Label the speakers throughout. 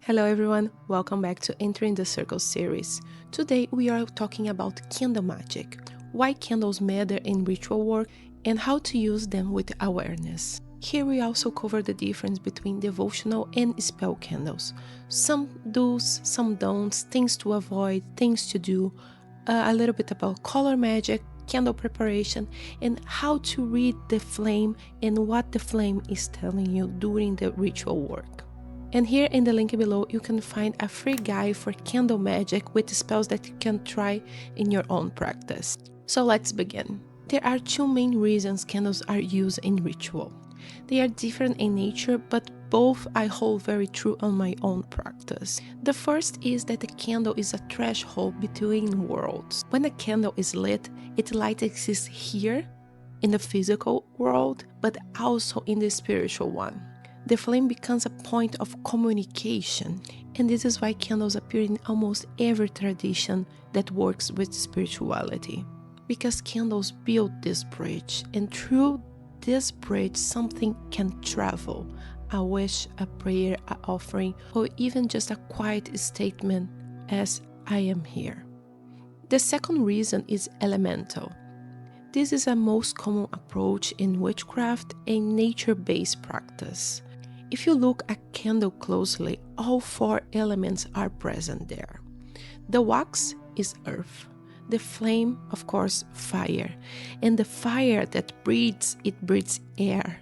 Speaker 1: Hello everyone, welcome back to Entering the Circle series. Today we are talking about candle magic, why candles matter in ritual work, and how to use them with awareness. Here we also cover the difference between devotional and spell candles. Some do's, some don'ts, things to avoid, things to do, a little bit about color magic, candle preparation, and how to read the flame and what the flame is telling you during the ritual work. And here in the link below, you can find a free guide for candle magic with spells that you can try in your own practice. So let's begin. There are two main reasons candles are used in ritual. They are different in nature, but both I hold very true on my own practice. The first is that the candle is a threshold between worlds. When a candle is lit, its light exists here in the physical world, but also in the spiritual one. The flame becomes a point of communication, and this is why candles appear in almost every tradition that works with spirituality. Because candles build this bridge, and through this bridge something can travel. A wish, a prayer, an offering, or even just a quiet statement as I am here. The second reason is elemental. This is a most common approach in witchcraft, a nature-based practice. If you look at candle closely, all four elements are present there. The wax is earth, the flame, of course, fire, and the fire that breathes, it breathes air,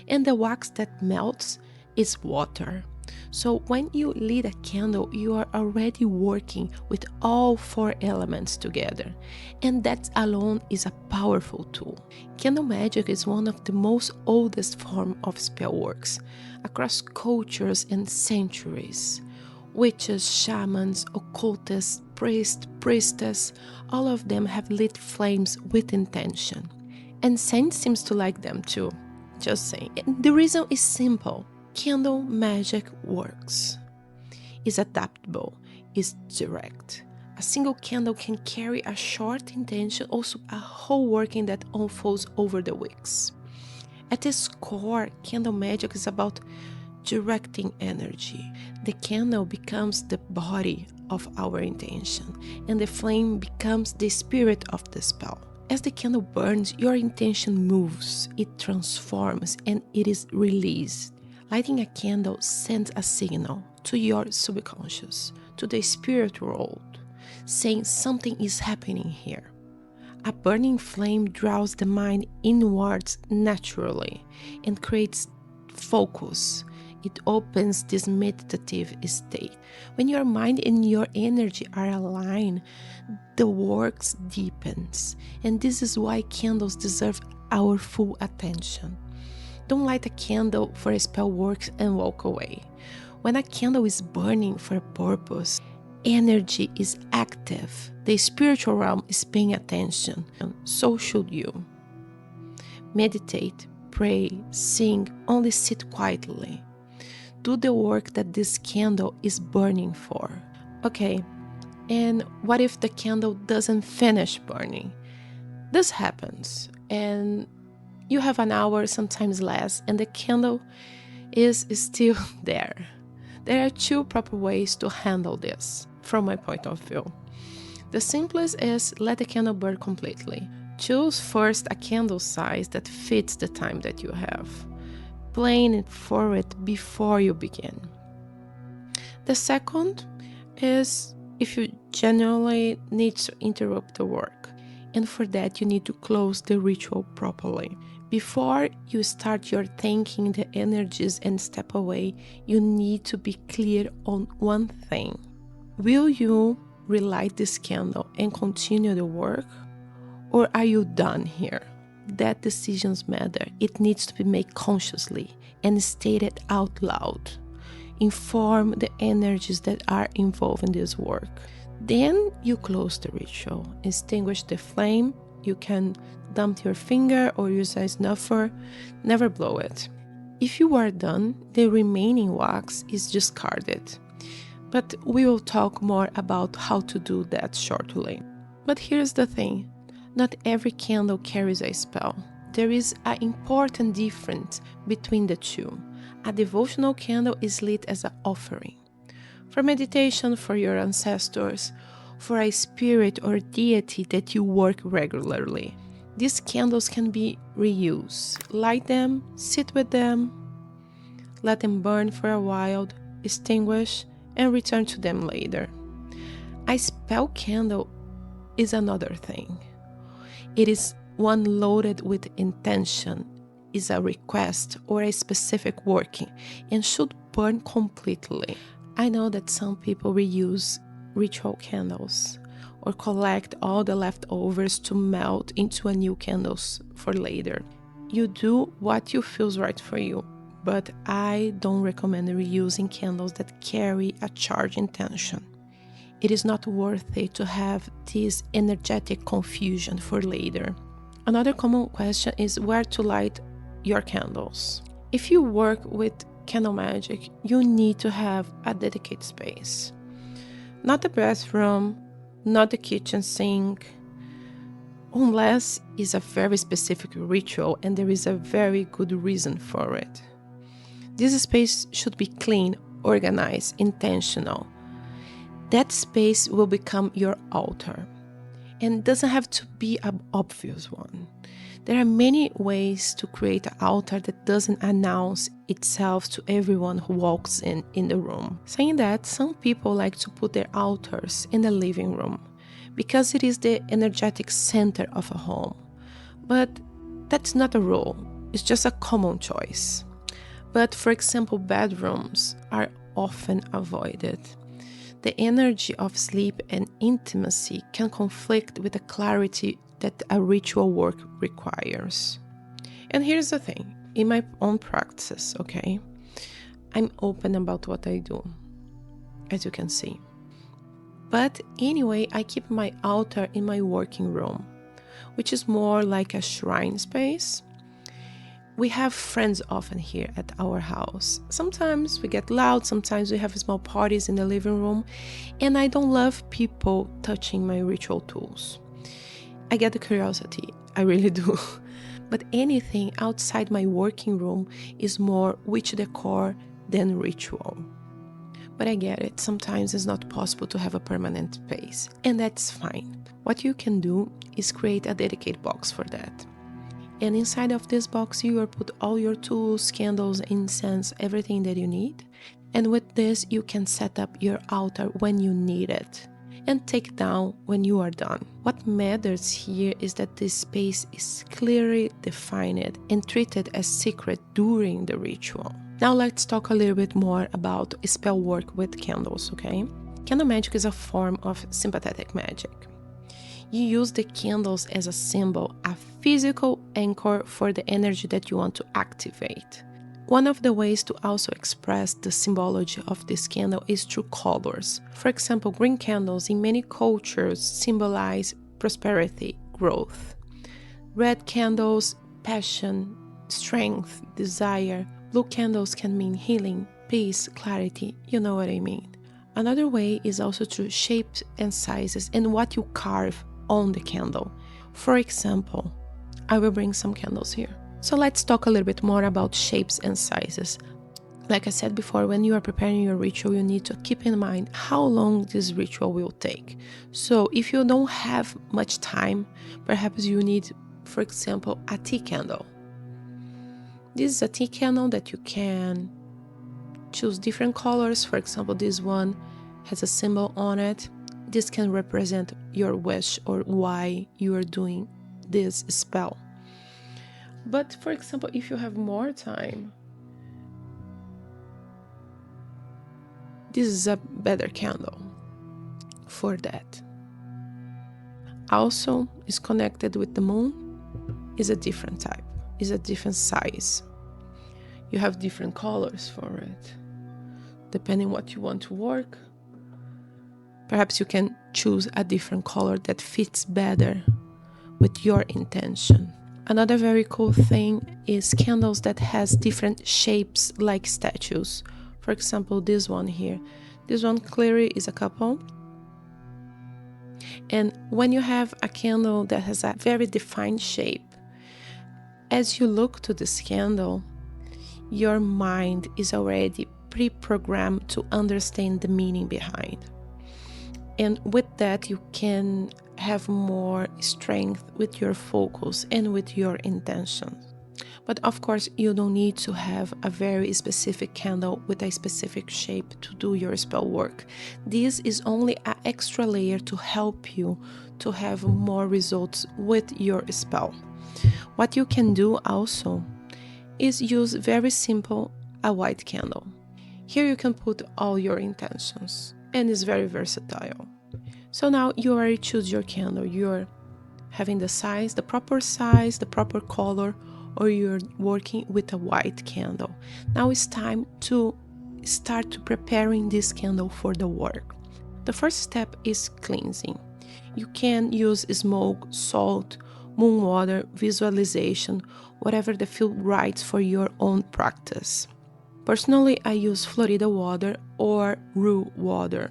Speaker 1: and the wax that melts is water. So when you lit a candle, you are already working with all four elements together, and that alone is a powerful tool. Candle magic is one of the most oldest forms of spell works across cultures and centuries. Witches, shamans, occultists, priests, priestess, all of them have lit flames with intention. And saints seems to like them too, just saying. And the reason is simple. Candle magic works. It's adaptable, it's direct. A single candle can carry a short intention, also a whole working that unfolds over the weeks. At its core, candle magic is about directing energy. The candle becomes the body of our intention, and the flame becomes the spirit of the spell. As the candle burns, your intention moves, it transforms, and it is released. Lighting a candle sends a signal to your subconscious, to the spirit world, saying something is happening here. A burning flame draws the mind inwards naturally and creates focus. It opens this meditative state. When your mind and your energy are aligned, the work deepens. And this is why candles deserve our full attention. Don't light a candle for a spell works and walk away. When a candle is burning for a purpose, energy is active. The spiritual realm is paying attention, and so should you. Meditate, pray, sing, only sit quietly. Do the work that this candle is burning for. Okay, and what if the candle doesn't finish burning? This happens, and you have an hour, sometimes less, and the candle is still there. There are two proper ways to handle this, from my point of view. The simplest is let the candle burn completely. Choose first a candle size that fits the time that you have. Plan it for it before you begin. The second is if you genuinely need to interrupt the work, and for that you need to close the ritual properly. Before you start your thanking the energies and step away, you need to be clear on one thing. Will you relight this candle and continue the work? Or are you done here? That decisions matter. It needs to be made consciously and stated out loud. Inform the energies that are involved in this work. Then you close the ritual, extinguish the flame. You can dump your finger or use a snuffer. Never blow it. If you are done, the remaining wax is discarded. But we will talk more about how to do that shortly. But here's the thing. Not every candle carries a spell. There is an important difference between the two. A devotional candle is lit as an offering. for meditation, for your ancestors, for a spirit or deity that you work regularly. These candles can be reused. Light them, sit with them, let them burn for a while, extinguish, and return to them later. A spell candle is another thing. It is one loaded with intention, is a request or a specific working, and should burn completely. I know that some people reuse ritual candles or collect all the leftovers to melt into a new candles for later. You do what you feels right for you, but I don't recommend reusing candles that carry a charged intention. It is not worth it to have this energetic confusion for later. Another common question is where to light your candles. If you work with candle magic, you need to have a dedicated space. Not the bathroom, not the kitchen sink, unless it's a very specific ritual and there is a very good reason for it. This space should be clean, organized, intentional. That space will become your altar, and it doesn't have to be an obvious one. There are many ways to create an altar that doesn't announce itself to everyone who walks in the room. Saying that, some people like to put their altars in the living room because it is the energetic center of a home. But that's not a rule, it's just a common choice. But for example, bedrooms are often avoided. The energy of sleep and intimacy can conflict with the clarity that a ritual work requires. And here's the thing, in my own practice, okay, I'm open about what I do, as you can see. But anyway, I keep my altar in my working room, which is more like a shrine space. We have friends often here at our house. Sometimes we get loud, sometimes we have small parties in the living room, and I don't love people touching my ritual tools. I get the curiosity, I really do. But anything outside my working room is more witch decor than ritual. But I get it, sometimes it's not possible to have a permanent space, and that's fine. What you can do is create a dedicated box for that. And inside of this box, you will put all your tools, candles, incense, everything that you need. And with this, you can set up your altar when you need it and take down when you are done. What matters here is that this space is clearly defined and treated as secret during the ritual. Now let's talk a little bit more about spell work with candles, okay? Candle magic is a form of sympathetic magic. You use the candles as a symbol, a physical anchor for the energy that you want to activate. One of the ways to also express the symbology of this candle is through colors. For example, green candles in many cultures symbolize prosperity, growth. Red candles, passion, strength, desire. Blue candles can mean healing, peace, clarity, you know what I mean. Another way is also through shapes and sizes and what you carve on the candle. For example, I will bring some candles here. So let's talk a little bit more about shapes and sizes. Like I said before, when you are preparing your ritual, you need to keep in mind how long this ritual will take. So if you don't have much time, perhaps you need, for example, a tea candle. This is a tea candle that you can choose different colors. For example, this one has a symbol on it. This can represent your wish or why you are doing this spell. But for example, if you have more time, this is a better candle for that. Also, is connected with the moon, is a different type, is a different size. You have different colors for it, depending what you want to work. Perhaps you can choose a different color that fits better with your intention. Another very cool thing is candles that has different shapes like statues. For example, this one here. This one clearly is a couple. And when you have a candle that has a very defined shape, as you look to this candle, your mind is already pre-programmed to understand the meaning behind. And with that, you can have more strength with your focus and with your intentions. But of course, you don't need to have a very specific candle with a specific shape to do your spell work. This is only an extra layer to help you to have more results with your spell. What you can do also is use very simple a white candle. Here you can put all your intentions, and it's very versatile. So now you already choose your candle. You're having the size, the proper color, or you're working with a white candle. Now it's time to start preparing this candle for the work. The first step is cleansing. You can use smoke, salt, moon water, visualization, whatever that feels right for your own practice. Personally, I use Florida water or Rue water.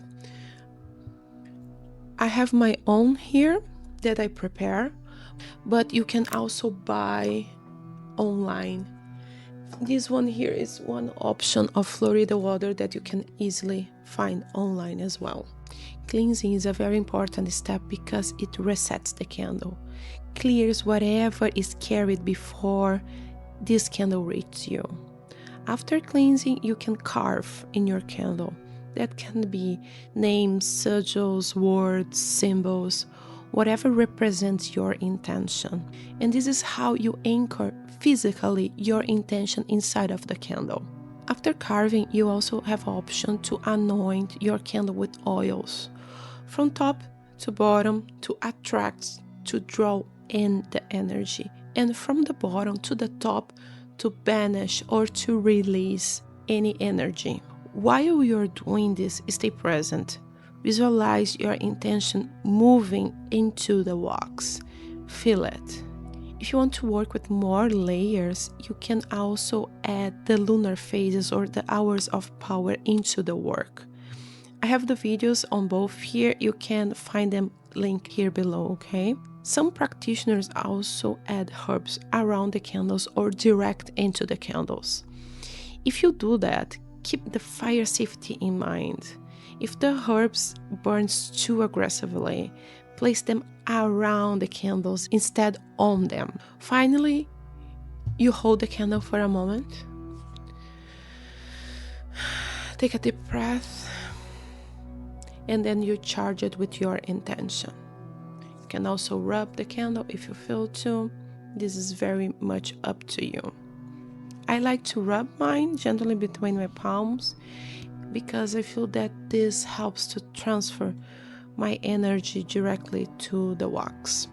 Speaker 1: I have my own here that I prepare, but you can also buy online. This one here is one option of Florida water that you can easily find online as well. Cleansing is a very important step because it resets the candle, clears whatever is carried before this candle reaches you. After cleansing, you can carve in your candle. That can be names, sigils, words, symbols, whatever represents your intention. And this is how you anchor physically your intention inside of the candle. After carving, you also have option to anoint your candle with oils, from top to bottom, to attract, to draw in the energy, and from the bottom to the top to banish or to release any energy. While you're doing this, stay present. Visualize your intention moving into the wax. Feel it. If you want to work with more layers, you can also add the lunar phases or the hours of power into the work. I have the videos on both here. You can find them linked here below, okay? Some practitioners also add herbs around the candles or direct into the candles. If you do that, keep the fire safety in mind. If the herbs burns too aggressively, place them around the candles instead on them. Finally, you hold the candle for a moment. Take a deep breath, and then you charge it with your intention. You can also rub the candle if you feel to. This is very much up to you. I like to rub mine gently between my palms because I feel that this helps to transfer my energy directly to the wax.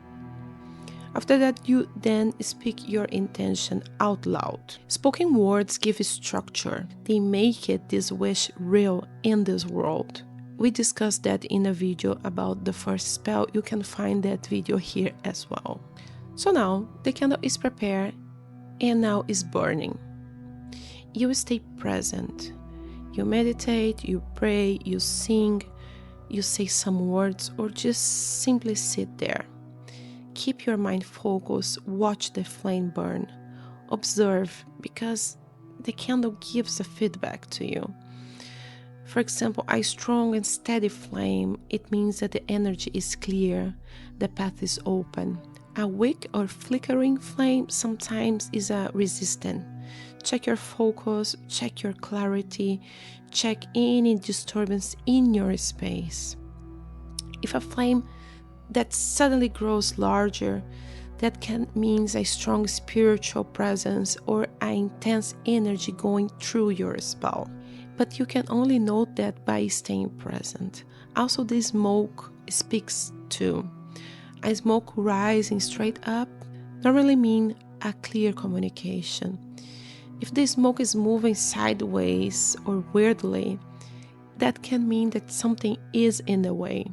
Speaker 1: After that, you then speak your intention out loud. Spoken words give structure. They make it this wish real in this world. We discussed that in a video about the first spell. You can find that video here as well. So now the candle is prepared and now is burning. You stay present. You meditate, you pray, you sing, you say some words, or just simply sit there. Keep your mind focused, watch the flame burn. Observe, because the candle gives a feedback to you. For example, a strong and steady flame, it means that the energy is clear, the path is open. A weak or flickering flame sometimes is a resistant. Check your focus, check your clarity, check any disturbance in your space. If a flame that suddenly grows larger, that can mean a strong spiritual presence or an intense energy going through your spell. But you can only note that by staying present. Also, the smoke speaks too. A smoke rising straight up normally means a clear communication. If the smoke is moving sideways or weirdly, that can mean that something is in the way.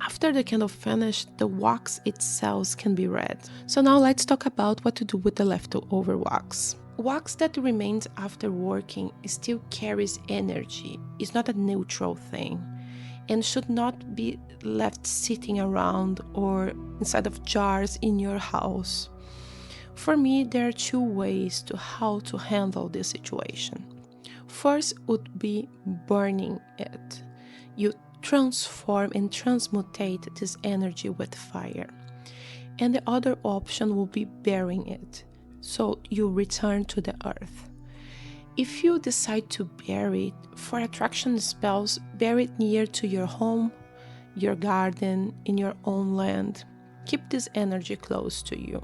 Speaker 1: After the candle finished, the wax itself can be read. So now let's talk about what to do with the leftover wax. Wax that remains after working still carries energy. It's not a neutral thing and should not be left sitting around or inside of jars in your house. For me, there are two ways to how to handle this situation. First would be burning it. You transform and transmutate this energy with fire. And the other option will be burying it. So you return to the earth. If you decide to bury it, for attraction spells, bury it near to your home, your garden, in your own land. Keep this energy close to you.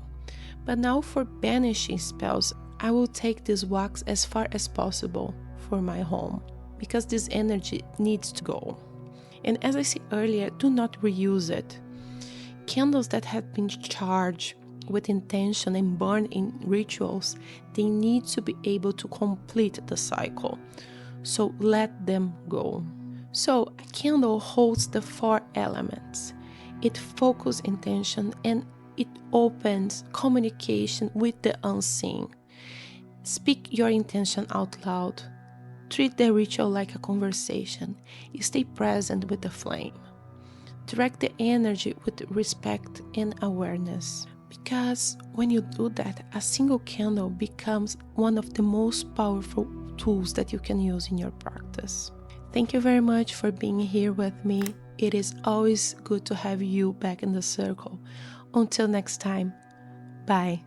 Speaker 1: But now for banishing spells, I will take this wax as far as possible for my home, because this energy needs to go. And as I said earlier, do not reuse it. Candles that have been charged with intention and burned in rituals, they need to be able to complete the cycle. So let them go. So a candle holds the 4 elements. It focuses intention and it opens communication with the unseen. Speak your intention out loud. Treat the ritual like a conversation. Stay present with the flame. Direct the energy with respect and awareness. Because when you do that, a single candle becomes one of the most powerful tools that you can use in your practice. Thank you very much for being here with me. It is always good to have you back in the circle. Until next time, bye.